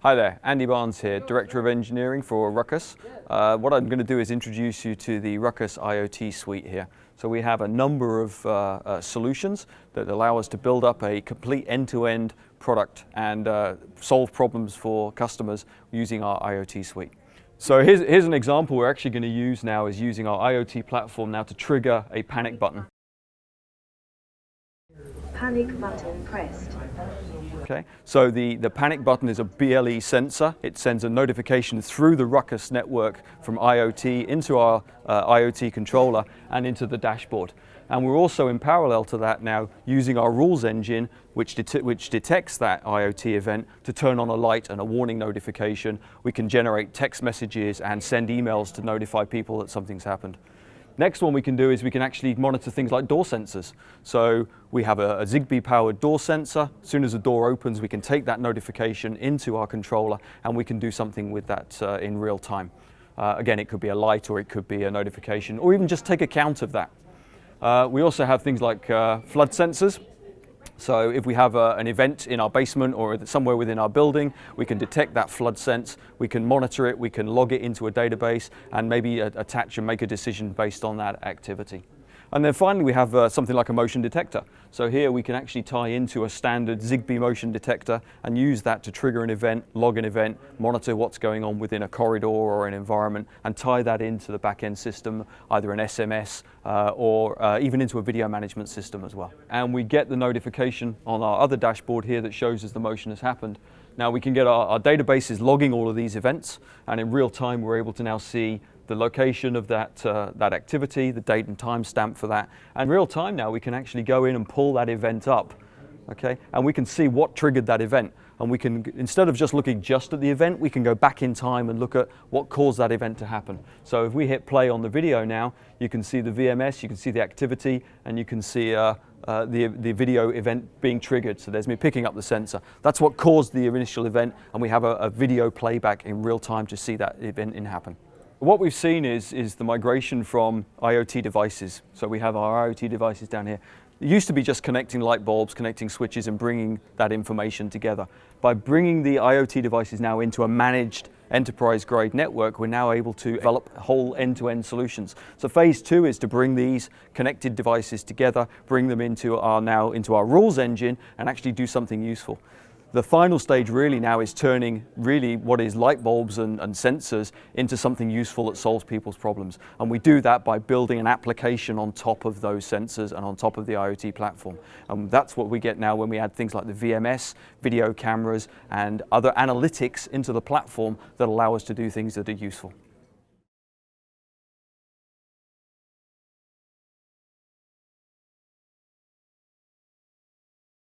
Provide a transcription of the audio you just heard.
Hi there, Andy Barnes here, Director of Engineering for Ruckus. What I'm going to do is introduce you to the Ruckus IoT suite here. So we have a number of solutions that allow us to build up a complete end-to-end product and solve problems for customers using our IoT suite. So here's an example we're actually going to use now, is using our IoT platform now to trigger a panic button. Panic button pressed. Okay, so the panic button is a BLE sensor. It sends a notification through the Ruckus network from IoT into our IoT controller and into the dashboard. And we're also in parallel to that now using our rules engine, which detects that IoT event to turn on a light and a warning notification. We can generate text messages and send emails to notify people that something's happened. Next one we can do is we can actually monitor things like door sensors. So we have a Zigbee powered door sensor. As soon as the door opens, we can take that notification into our controller and we can do something with that in real time. Again, it could be a light or it could be a notification or even just take a count of that. We also have things like flood sensors. So if we have an event in our basement or somewhere within our building, we can detect that flood sense, we can monitor it, we can log it into a database and maybe attach and make a decision based on that activity. And then finally we have something like a motion detector. So here we can actually tie into a standard Zigbee motion detector and use that to trigger an event, log an event, monitor what's going on within a corridor or an environment and tie that into the back-end system, either an SMS or even into a video management system as well. And we get the notification on our other dashboard here that shows us the motion has happened. Now we can get our databases logging all of these events, and in real time we're able to now see the location of that activity, the date and time stamp for that. And real time now we can actually go in and pull that event up, okay? And we can see what triggered that event. And we can, instead of just looking just at the event, we can go back in time and look at what caused that event to happen. So if we hit play on the video now, you can see the VMS, you can see the activity, and you can see the video event being triggered. So there's me picking up the sensor. That's what caused the initial event, and we have a video playback in real time to see that event happen. What we've seen is the migration from IoT devices. So we have our IoT devices down here. It used to be just connecting light bulbs, connecting switches and bringing that information together. By bringing the IoT devices now into a managed enterprise-grade network, we're now able to develop whole end-to-end solutions. So phase 2 is to bring these connected devices together, bring them into our rules engine and actually do something useful. The final stage really now is turning really what is light bulbs and sensors into something useful that solves people's problems. And we do that by building an application on top of those sensors and on top of the IoT platform. And that's what we get now when we add things like the VMS, video cameras, and other analytics into the platform that allow us to do things that are useful.